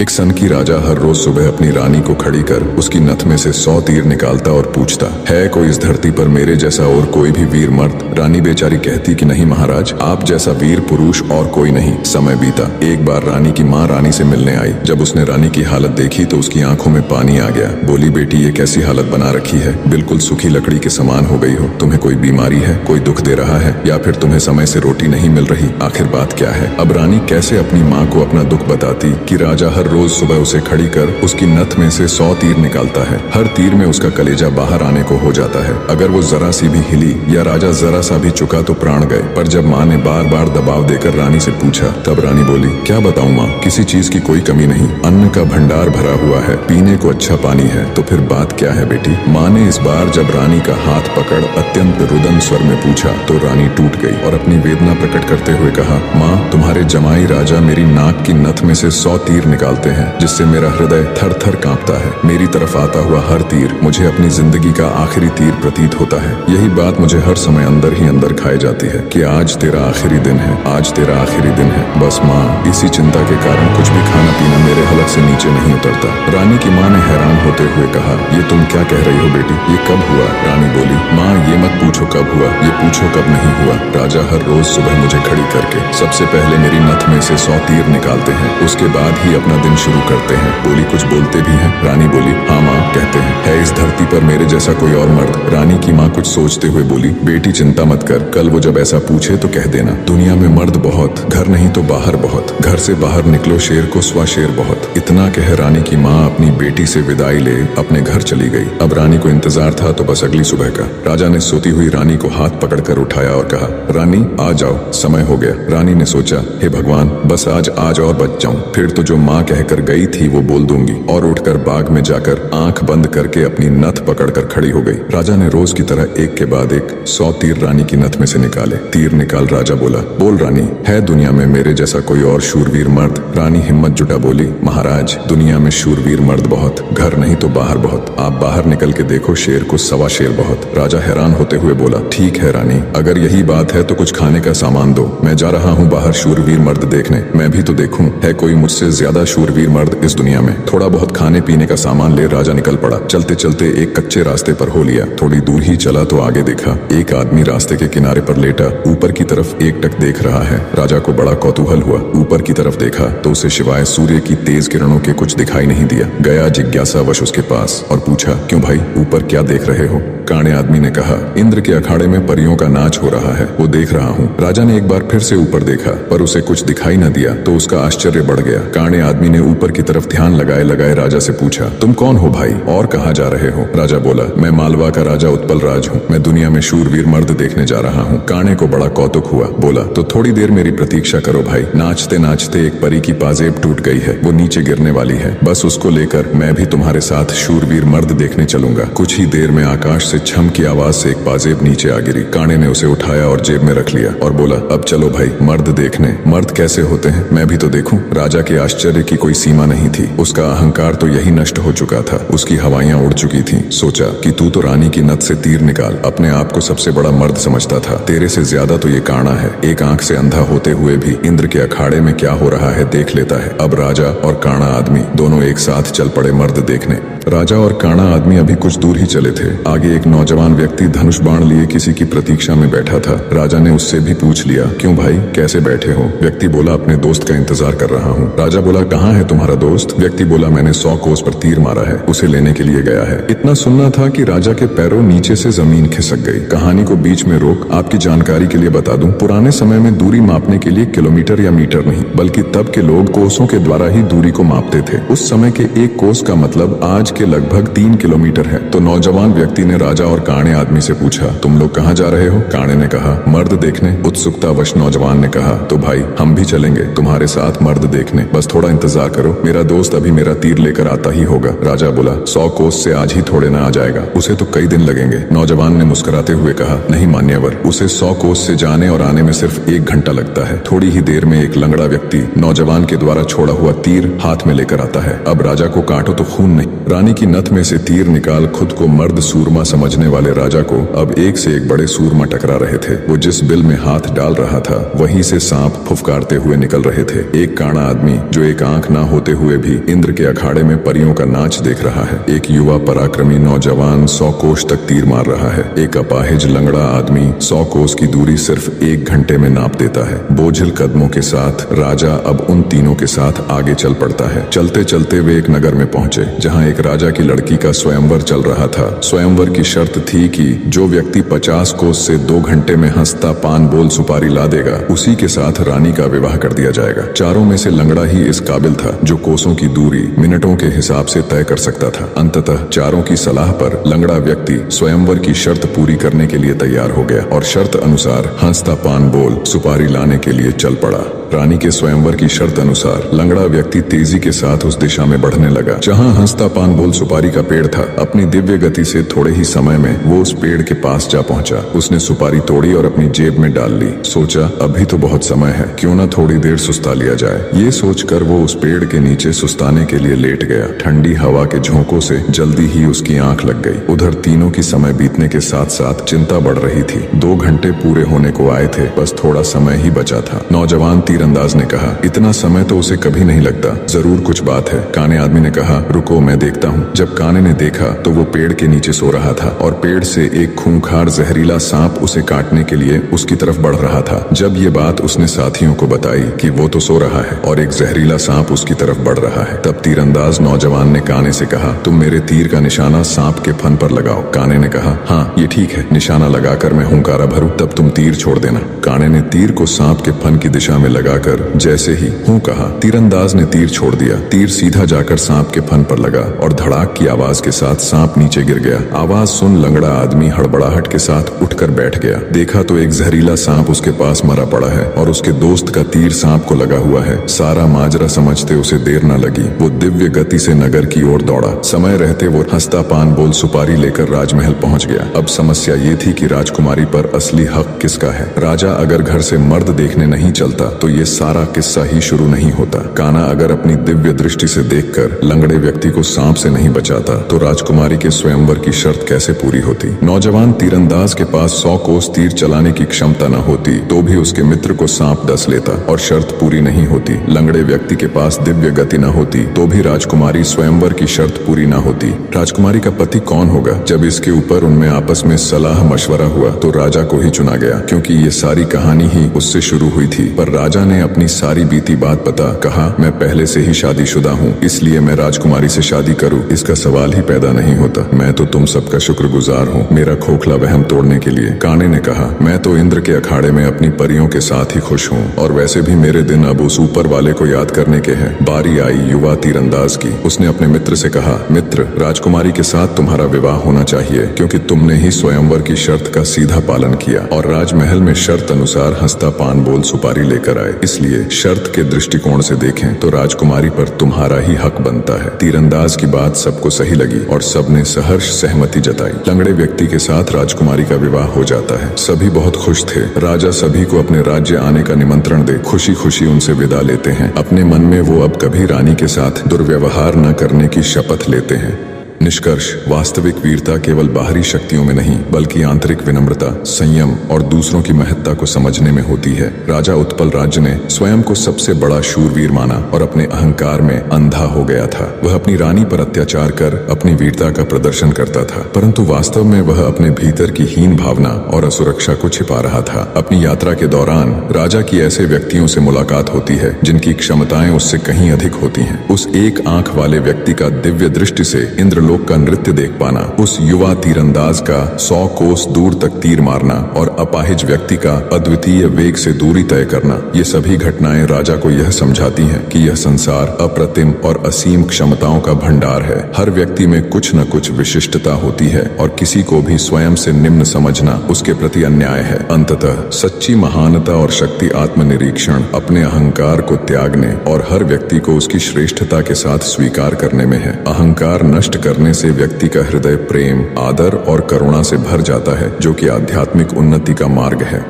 एक सन की राजा हर रोज सुबह अपनी रानी को खड़ी कर उसकी नथ में से 100 तीर निकालता और पूछता, है कोई इस धरती पर मेरे जैसा और कोई भी वीर मर्द? रानी बेचारी कहती कि नहीं महाराज, आप जैसा वीर पुरुष और कोई नहीं। समय बीता। एक बार रानी की माँ रानी से मिलने आई। जब उसने रानी की हालत देखी तो उसकी आंखों में पानी आ गया। बोली, बेटी ये कैसी हालत बना रखी है, बिल्कुल सूखी लकड़ी के समान हो गई हो। तुम्हें कोई बीमारी है, कोई दुख दे रहा है, या फिर तुम्हें समय से रोटी नहीं मिल रही? आखिर बात क्या है? अब रानी कैसे अपनी माँ को अपना दुख बताती कि राजा हर रोज सुबह उसे खड़ी कर उसकी नथ में से 100 तीर निकालता है। हर तीर में उसका कलेजा बाहर आने को हो जाता है। अगर वो जरा सी भी हिली या राजा जरा सा भी चुका तो प्राण गए। पर जब माँ ने बार बार दबाव देकर रानी से पूछा, तब रानी बोली, क्या बताऊं माँ, किसी चीज की कोई कमी नहीं, अन्न का भंडार भरा हुआ है, पीने को अच्छा पानी है। तो फिर बात क्या है बेटी? माँ ने इस बार जब रानी का हाथ पकड़ अत्यंत रुदन स्वर में पूछा तो रानी टूट गई और अपनी वेदना प्रकट करते हुए कहा, माँ तुम्हारे जमाई राजा मेरी नाक की नथ में से 100 तीर निकालते हैं, जिससे मेरा हृदय थर थर कांपता है। मेरी तरफ आता हुआ हर तीर मुझे अपनी जिंदगी का आखिरी तीर प्रतीत होता है। यही बात मुझे हर समय अंदर ही अंदर खाई जाती है कि आज तेरा आखिरी दिन है, आज तेरा आखिरी दिन है। बस माँ, इसी चिंता के कारण कुछ भी खाना पीना मेरे हलक से नीचे नहीं उतरता। रानी की माँ ने हैरान होते हुए कहा, ये तुम क्या कह रही हो बेटी, ये कब हुआ? रानी बोली, माँ ये मत पूछो कब हुआ, ये पूछो कब नहीं हुआ। राजा हर रोज सुबह मुझे खड़ी करके सबसे पहले मेरी नथ में से 100 तीर निकालते हैं, उसके बाद ही अपना दिन शुरू करते हैं। बोली, कुछ बोलते भी हैं? रानी बोली, हाँ माँ, कहते हैं। है इस धरती पर मेरे जैसा कोई और मर्द? रानी की माँ कुछ सोचते हुए बोली, बेटी चिंता मत कर, कल वो जब ऐसा पूछे तो कह देना, दुनिया में मर्द बहुत, घर नहीं तो बाहर बहुत, घर से बाहर निकलो शेर को स्वा शेर बहुत। इतना कह रानी की माँ अपनी बेटी से विदाई ले अपने घर चली गई। अब रानी को इंतजार था तो बस अगली सुबह का। राजा ने सोती हुई रानी को हाथ पकड़कर उठाया और कहा, रानी आ जाओ, समय हो गया। रानी ने सोचा, हे भगवान, बस आज और बच जाऊं, फिर तो जो माँ कहकर गई थी वो बोल दूंगी। और उठकर बाग में जाकर आंख बंद करके अपनी नथ पकड़कर खड़ी हो गई। राजा ने रोज की तरह एक के बाद एक 100 तीर रानी की नथ में से निकाले। तीर निकाल राजा बोला, बोल रानी, है दुनिया में मेरे जैसा कोई और शूरवीर मर्द? रानी हिम्मत जुटा बोली, महाराज दुनिया में शूरवीर मर्द बहुत, घर नहीं तो बाहर बहुत, आप बाहर निकल के देखो, शेर को सवा शेर बहुत। राजा हैरान होते हुए बोला, ठीक है रानी, अगर यही बात है तो कुछ खाने का सामान दो, मैं जा रहा हूँ बाहर शूरवीर मर्द देखने, मैं भी तो देखूं है कोई मुझसे ज्यादा शूरवीर मर्द इस दुनिया में। थोड़ा बहुत खाने पीने का सामान ले राजा निकल पड़ा। चलते चलते एक कच्चे रास्ते पर हो लिया। थोड़ी दूर ही चला तो आगे देखा एक आदमी रास्ते के किनारे पर लेटा ऊपर की तरफ एकटक देख रहा है। राजा को बड़ा कौतूहल हुआ। ऊपर की तरफ देखा तो उसे सिवाय सूर्य की तेज किरणों के कुछ दिखाई नहीं दिया। गया जिज्ञासावश उसके पास और पूछा, क्यों भाई, ऊपर क्या देख रहे हो? काणे आदमी ने कहा, इंद्र के अखाड़े में परियों का नाच हो रहा है, वो देख रहा हूँ। राजा ने एक बार फिर से ऊपर देखा पर उसे कुछ दिखाई न दिया तो उसका आश्चर्य बढ़ गया। काणे आदमी ने ऊपर की तरफ ध्यान लगाए लगाए राजा से पूछा, तुम कौन हो भाई और कहाँ जा रहे हो? राजा बोला, मैं मालवा का राजा उत्पल राज हूँ, मैं दुनिया में शूरवीर मर्द देखने जा रहा हूँ। काणे को बड़ा कौतुक हुआ। बोला, तो थोड़ी देर मेरी प्रतीक्षा करो भाई। नाचते नाचते एक परी की पाजेब टूट गई है, वो नीचे गिरने वाली है, बस उसको लेकर मैं भी तुम्हारे साथ शूरवीर मर्द देखने चलूंगा। कुछ ही देर में आकाश से छम की आवाज से एक पाजेब नीचे आ गिरी। काणे ने उसे उठाया और जेब में रख लिया और बोला, अब चलो भाई मर्द देखने। मर्द कैसे होते हैं मैं भी तो देखूं। राजा के आश्चर्य की कोई सीमा नहीं थी। उसका अहंकार तो यही नष्ट हो चुका था, उसकी हवाइयां उड़ चुकी थीं। सोचा कि तू तो रानी की नथ से तीर निकाल अपने आप को सबसे बड़ा मर्द समझता था, तेरे से ज्यादा तो ये काणा है। एक आंख से अंधा होते हुए भी इंद्र के अखाड़े में क्या हो रहा है देख लेता है। अब राजा और काणा आदमी दोनों एक साथ चल पड़े मर्द देखने। राजा और काणा आदमी अभी कुछ दूर ही चले थे। आगे एक नौजवान व्यक्ति धनुष बाण लिए किसी की प्रतीक्षा में बैठा था। राजा ने उससे भी पूछ लिया, क्यों भाई कैसे बैठे हो? व्यक्ति बोला, अपने दोस्त का इंतजार कर रहा हूँ। राजा बोला, कहाँ है तुम्हारा दोस्त? व्यक्ति बोला, मैंने 100 कोस पर तीर मारा है, उसे लेने के लिए गया है। इतना सुनना था कि राजा के पैरों नीचे से जमीन खिसक गई। कहानी को बीच में रोक आपकी जानकारी के लिए बता दूं, पुराने समय में दूरी मापने के लिए किलोमीटर या मीटर नहीं बल्कि तब के लोग कोसों के द्वारा ही दूरी को मापते थे। उस समय के एक कोस का मतलब आज के लगभग 3 किलोमीटर है। तो नौजवान व्यक्ति ने राजा और काणे आदमी से पूछा, तुम लोग कहाँ जा रहे हो? काणे ने कहा, मर्द देखने। उत्सुकतावश नौजवान ने कहा, तो भाई हम भी चलेंगे तुम्हारे साथ मर्द देखने, बस थोड़ा इंतजार करो, मेरा दोस्त अभी मेरा तीर लेकर आता ही होगा। राजा बोला, 100 कोस से आज ही थोड़े ना आ जाएगा, उसे तो कई दिन लगेंगे। नौजवान ने मुस्कुराते हुए कहा, नहीं मान्यवर, उसे 100 कोस से जाने और आने में सिर्फ 1 घंटा लगता है। थोड़ी ही देर में एक लंगड़ा व्यक्ति नौजवान के द्वारा छोड़ा हुआ तीर हाथ में लेकर आता है। अब राजा को काटो तो खून नहीं। रानी की नथ में से तीर निकाल खुद को मर्द सूरमा समझ समझने वाले राजा को अब एक से एक बड़े सूरमा टकरा रहे थे। वो जिस बिल में हाथ डाल रहा था वहीं से सांप फुफकारते हुए निकल रहे थे। एक काना आदमी जो एक आंख ना होते हुए भी इंद्र के अखाड़े में परियों का नाच देख रहा है। एक युवा पराक्रमी नौजवान 100 कोस तक तीर मार रहा है। एक अपाहिज लंगड़ा आदमी 100 कोस की दूरी सिर्फ 1 घंटे में नाप देता है। बोझिल कदमों के साथ राजा अब उन तीनों के साथ आगे चल पड़ता है। चलते चलते वे एक नगर में पहुंचे जहां एक राजा की लड़की का स्वयंवर चल रहा था। स्वयंवर की शर्त थी कि जो व्यक्ति 50 कोस से 2 घंटे में हंसता पान बोल सुपारी ला देगा उसी के साथ रानी का विवाह कर दिया जाएगा। चारों में से लंगड़ा ही इस काबिल था जो कोसों की दूरी मिनटों के हिसाब से तय कर सकता था। अंततः चारों की सलाह पर लंगड़ा व्यक्ति स्वयंवर की शर्त पूरी करने के लिए तैयार हो गया और शर्त अनुसार हंसता पान बोल सुपारी लाने के लिए चल पड़ा। रानी के स्वयंवर की शर्त अनुसार लंगड़ा व्यक्ति तेजी के साथ उस दिशा में बढ़ने लगा जहां हंसता पान बोल सुपारी का पेड़ था। अपनी दिव्य गति से थोड़े ही समय में वो उस पेड़ के पास जा पहुंचा। उसने सुपारी तोड़ी और अपनी जेब में डाल ली। सोचा अभी तो बहुत समय है, क्यों ना थोड़ी देर सुस्ता लिया जाए। ये सोचकर वो उस पेड़ के नीचे सुस्ताने के लिए लेट गया। ठंडी हवा के झोंकों से जल्दी ही उसकी आंख लग गई। उधर तीनों की समय बीतने के साथ साथ चिंता बढ़ रही थी। 2 घंटे पूरे होने को आए थे, बस थोड़ा समय ही बचा था। नौजवान तीरंदाज ने कहा, इतना समय तो उसे कभी नहीं लगता, जरूर कुछ बात है। काने आदमी ने कहा, रुको मैं देखता हूँ। जब काने ने देखा तो वो पेड़ के नीचे सो रहा था और पेड़ से एक खूंखार जहरीला सांप उसे काटने के लिए उसकी तरफ बढ़ रहा था। जब ये बात उसने साथियों को बताई कि वो तो सो रहा है और एक जहरीला सांप उसकी तरफ बढ़ रहा है, तब तीरंदाज नौजवान ने काने से कहा, तुम मेरे तीर का निशाना सांप के फन पर लगाओ। काने ने कहा, हाँ ये ठीक है, निशाना लगाकर मैं हुंकारा भरूं तब तुम तीर छोड़ देना। काने ने तीर को सांप के फन की दिशा में लगाकर जैसे ही हूं कहा, तीरंदाज ने तीर छोड़ दिया। तीर सीधा जाकर सांप के फन पर लगा और धड़ाक की आवाज के साथ सांप नीचे गिर गया। आवाज सुन लंगड़ा आदमी हड़बड़ाहट के साथ उठकर बैठ गया। देखा तो एक जहरीला सांप उसके पास मरा पड़ा है और उसके दोस्त का तीर सांप को लगा हुआ है। सारा माजरा समझते उसे देर न लगी। वो दिव्य गति से नगर की ओर दौड़ा। समय रहते वो हंसता पान बोल सुपारी लेकर राजमहल पहुंच गया। अब समस्या ये थी कि राजकुमारी पर असली हक किसका है। राजा अगर घर से मर्द देखने नहीं चलता तो ये सारा किस्सा ही शुरू नहीं होता। काना अगर अपनी दिव्य दृष्टि से देखकर लंगड़े व्यक्ति को सांप से नहीं बचाता तो राजकुमारी के स्वयंवर की शर्त कैसे पूरी होती। नौजवान तीरंदाज के पास 100 कोस तीर चलाने की क्षमता न होती तो भी उसके मित्र को सांप डस लेता और शर्त पूरी नहीं होती। लंगड़े व्यक्ति के पास दिव्य गति न होती तो भी राजकुमारी स्वयंवर की शर्त पूरी न होती। राजकुमारी का पति कौन होगा? जब इसके ऊपर उनमें आपस में सलाह मशवरा हुआ तो राजा को ही चुना गया, क्योंकि ये सारी कहानी ही उससे शुरू हुई थी। पर राजा ने अपनी सारी बीती बात बता कहा, मैं पहले से ही शादीशुदा हूँ, इसलिए मैं राजकुमारी से शादी करूँ इसका सवाल ही पैदा नहीं होता। मैं तो तुम सबका शुक्रगुजार हूँ मेरा खोखला वहम तोड़ने के लिए। काने ने कहा, मैं तो इंद्र के अखाड़े में अपनी परियों के साथ ही खुश हूँ और वैसे भी मेरे दिन अब उस ऊपर वाले को याद करने के हैं। बारी आई युवा तीरंदाज की। उसने अपने मित्र से कहा, मित्र राजकुमारी के साथ तुम्हारा विवाह होना चाहिए, क्योंकि तुमने ही स्वयंवर की शर्त का सीधा पालन किया और राजमहल में शर्त अनुसार हंसता पान बोल सुपारी लेकर आए। इसलिए शर्त के दृष्टिकोण से देखें तो राजकुमारी पर तुम्हारा ही हक बनता है। तीरंदाज की बात सबको सही लगी और सबने सहर्ष सहमति जताई। लंगड़े व्यक्ति के साथ राजकुमारी का विवाह हो जाता है। सभी बहुत खुश थे। राजा सभी को अपने राज्य आने का निमंत्रण दे खुशी खुशी उनसे विदा लेते हैं। अपने मन में वो अब कभी रानी के साथ दुर्व्यवहार न करने की शपथ लेते हैं। निष्कर्ष, वास्तविक वीरता केवल बाहरी शक्तियों में नहीं बल्कि आंतरिक विनम्रता, संयम और दूसरों की महत्ता को समझने में होती है। राजा उत्पल राज्य ने स्वयं को सबसे बड़ा शूरवीर माना और अपने अहंकार में अंधा हो गया था। वह अपनी रानी पर अत्याचार कर अपनी वीरता का प्रदर्शन करता था, परंतु वास्तव में वह अपने भीतर की हीन भावना और असुरक्षा को छिपा रहा था। अपनी यात्रा के दौरान राजा की ऐसे व्यक्तियों से मुलाकात होती है जिनकी क्षमताएं उससे कहीं अधिक होती हैं। उस एक आंख वाले व्यक्ति का दिव्य दृष्टि से इंद्र लोक का नृत्य देख पाना, उस युवा तीरंदाज का 100 कोस दूर तक तीर मारना और अपाहिज व्यक्ति का अद्वितीय वेग से दूरी तय करना, ये सभी घटनाएं राजा को यह समझाती हैं कि यह संसार अप्रतिम और असीम क्षमताओं का भंडार है। हर व्यक्ति में कुछ न कुछ विशिष्टता होती है और किसी को भी स्वयं से निम्न समझना उसके प्रति अन्याय है। अंततः सच्ची महानता और शक्ति आत्मनिरीक्षण, अपने अहंकार को त्यागने और हर व्यक्ति को उसकी श्रेष्ठता के साथ स्वीकार करने में है। अहंकार नष्ट करने से व्यक्ति का हृदय प्रेम, आदर और करुणा से भर जाता है, जो कि आध्यात्मिक उन्नति का मार्ग है।